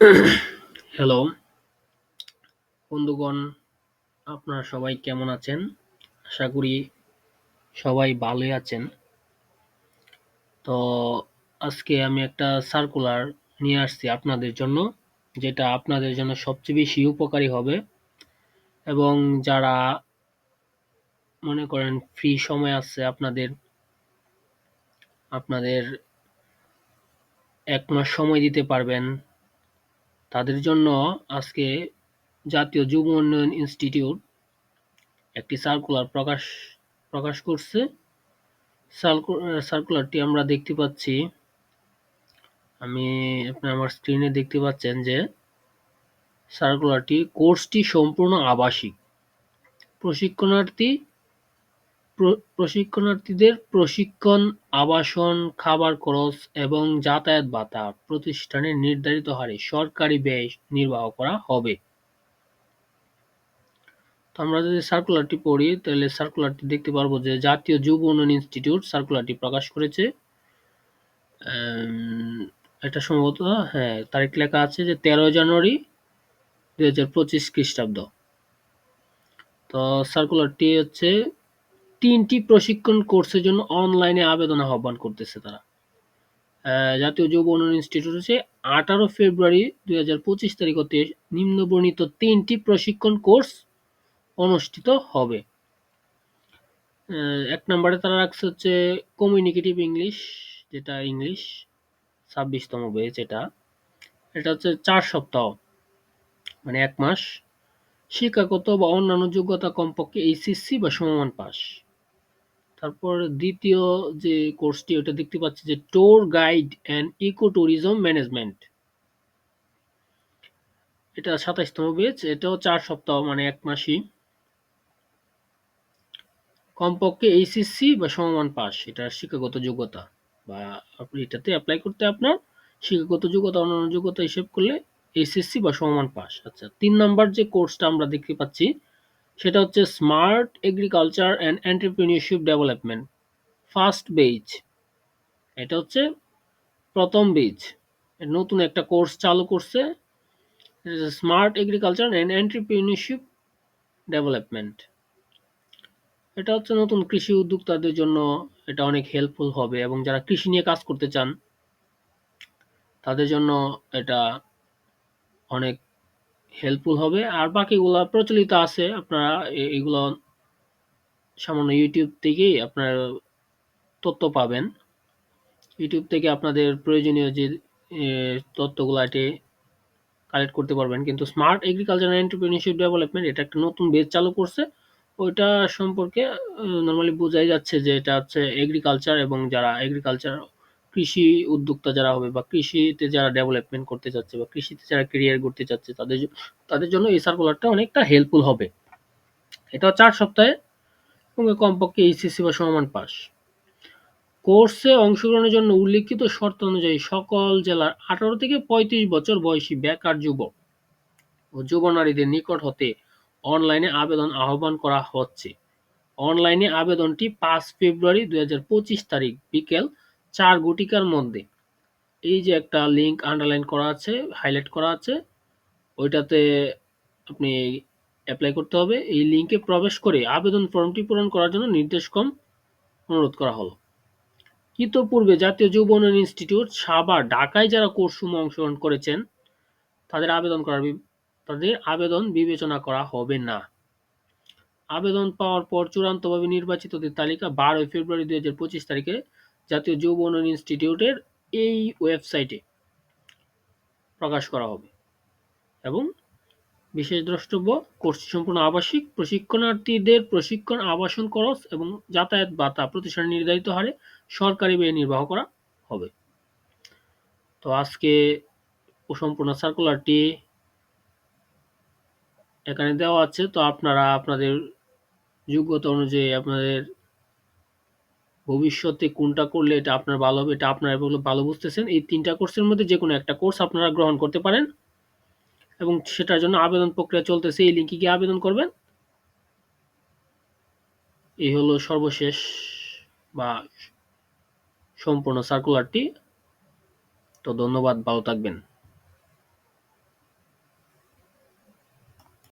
Hello বন্ধুগণ, আপনারা সবাই কেমন আছেন? আশা করি সবাই ভালোই আছেন। তো আজকে আমি একটা সার্কুলার নিয়ে আসছি আপনাদের জন্য, যেটা আপনাদের জন্য সবচেয়ে বেশি উপকারী হবে। এবং যারা মনে করেন ফ্রি সময় আছে আপনাদের আপনাদের 1 মাস সময় দিতে পারবেন, তাদের জন্য আজকে জাতীয় যুব উন্নয়ন ইনস্টিটিউট একটি সার্কুলার প্রকাশ করছে। সার্কুলারটি আমরা দেখতে পাচ্ছি। আমি আপনি আমার স্ক্রিনে দেখতে পাচ্ছেন যে কোর্সটি সম্পূর্ণ আবাসিক। প্রশিক্ষণার্থী প্রশিক্ষণার্থীদের প্রশিক্ষণ, আবাসন, খাবার খরচ এবং যাতায়াত ভাতা প্রতিষ্ঠানের নির্ধারিত হারে সরকারি ব্যয় নির্বাহ করা হবে। তো আমরা যদি সার্কুলারটি পড়ি তাহলে সার্কুলারটি দেখতে পারবো যে জাতীয় যুব উন্নয়ন ইনস্টিটিউট সার্কুলারটি প্রকাশ করেছে। এটা সম্ভবত, হ্যাঁ, তারিখ লেখা আছে যে 13 জানুয়ারি 2025 খ্রিস্টাব্দ। তো সার্কুলারটি হচ্ছে 3টি প্রশিক্ষণ কোর্সের জন্য অনলাইনে আবেদন আহ্বান করতেছে তারা। জাতীয় যুব উন্নয়ন ইনস্টিটিউট হচ্ছে 18 ফেব্রুয়ারি 2025 তারিখ হতে নিম্নবর্ণিত 3টি প্রশিক্ষণ কোর্স অনুষ্ঠিত হবে। 1 নম্বরে তারা রাখছে হচ্ছে কমিউনিকেটিভ ইংলিশ, যেটা ইংলিশ 26তম ব্যাচ। এটা হচ্ছে 4 সপ্তাহ, মানে 1 মাস। শিক্ষাগত বা অন্যান্য যোগ্যতা কমপক্ষে এইচএসসি বা সমমান পাস। তারপর দ্বিতীয় যে কোর্সটি, ওটা দেখতে পাচ্ছি যে tour guide and eco tourism management. এটা 27তম ব্যাচ। এটাও 4 সপ্তাহ, মানে 1 মাসই। কমপক্ষে এইচএসসি বা সমমান পাস, এটা শিক্ষাগত যোগ্যতা। বা আপনি এটাতে অ্যাপ্লাই করতে আপনার শিক্ষাগত যোগ্যতা, অন্যান্য যোগ্যতা হিসেব করলে এইচএসসি বা সমমান পাস। আচ্ছা, 3 নাম্বার যে কোর্সটা আমরা দেখতে পাচ্ছি সেটা হচ্ছে smart agriculture and entrepreneurship development, first base. এটা হচ্ছে প্রথম বেজ। নতুন একটা কোর্স চালু করছে, smart agriculture and entrepreneurship development. এটা হচ্ছে নতুন কৃষি উদ্যোক্তাদের জন্য এটা অনেক হেল্পফুল হবে, এবং যারা কৃষি নিয়ে কাজ করতে চান তাদের জন্য এটা অনেক হেল্পফুল হবে। আর বাকিগুলা প্রচলিত আছে, আপনারা এগুলো সামান্য ইউটিউব থেকেই আপনারা তথ্য পাবেন। ইউটিউব থেকে আপনাদের প্রয়োজনীয় যে তথ্যগুলো এটি কালেক্ট করতে পারবেন। কিন্তু smart agriculture and entrepreneurship development এটা একটা নতুন বেজ চালু করছে। ওইটা সম্পর্কে নরমালি বোঝাই যাচ্ছে যে এটা হচ্ছে এগ্রিকালচার, এবং যারা এগ্রিকালচার কৃষি উদ্যোক্তা যারা হবে, বা কৃষিতে যারা ডেভেলপমেন্ট করতে চাচ্ছে, বা কৃষিতে যারা ক্যারিয়ার করতে চাচ্ছে, তাদের জন্য এই সার্কুলারটা অনেকটা হেল্পফুল হবে। এটা 4 সপ্তাহে, এবং কমপক্ষে এইচএসসি বা সমমান পাস। কোর্সে অংশগ্রহণের জন্য উল্লিখিত শর্ত অনুযায়ী সকল জেলার 18 থেকে 35 বছর বয়সী বেকার যুবক ও যুব নারীদের নিকট হতে অনলাইনে আবেদন আহ্বান করা হচ্ছে। অনলাইনে আবেদনটি 5 ফেব্রুয়ারি 2025 তারিখ বিকেল 4 ঘটিকার মধ্যে, এই যে একটা লিঙ্ক আন্ডারলাইন করা আছে, হাইলাইট করা আছে, ওইটাতে আপনি অ্যাপ্লাই করতে হবে। এই লিঙ্কে প্রবেশ করে আবেদন ফর্মটি পূরণ করার জন্য নির্দেশক্রম অনুরোধ করা হলো। ইতোপূর্বে জাতীয় যুব উন্নয়ন ইনস্টিটিউট সাভার, ঢাকায় যারা কোর্সসমূহে অংশগ্রহণ করেছেন তাদের আবেদন বিবেচনা করা হবে না। আবেদন পাওয়ার পর চূড়ান্তভাবে নির্বাচিতদের তালিকা 12 ফেব্রুয়ারি 2025 তারিখে জাতীয় যুব উন্নয়ন ইনস্টিটিউটের এই ওয়েবসাইটে প্রকাশ করা হবে। এবং বিশেষ দ্রষ্টব্য, কোর্সটি সম্পূর্ণ আবাসিক। প্রশিক্ষণার্থীদের প্রশিক্ষণ, আবাসন খরচ এবং যাতায়াত ভাতা প্রতিষ্ঠানের নির্ধারিত হারে সরকারি ব্যয় নির্বাহ করা হবে। তো আজকে সম্পূর্ণ সার্কুলারটি এখানে দেওয়া আছে। তো আপনারা আপনাদের যোগ্যতা অনুযায়ী আপনাদের ভবিষ্যতে কোনটা করলে এটা আপনার ভালো হবে, এটা আপনারা ভালো বুঝতেছেন। এই 3টা কোর্সের মধ্যে যেকোনো একটা কোর্স আপনারা গ্রহণ করতে পারেন, এবং সেটার জন্য আবেদন প্রক্রিয়া চলতেছে। এই লিঙ্কে গিয়ে আবেদন করবেন। এই হলো সর্বশেষ বা সম্পূর্ণ সার্কুলারটি। তো ধন্যবাদ, ভালো থাকবেন।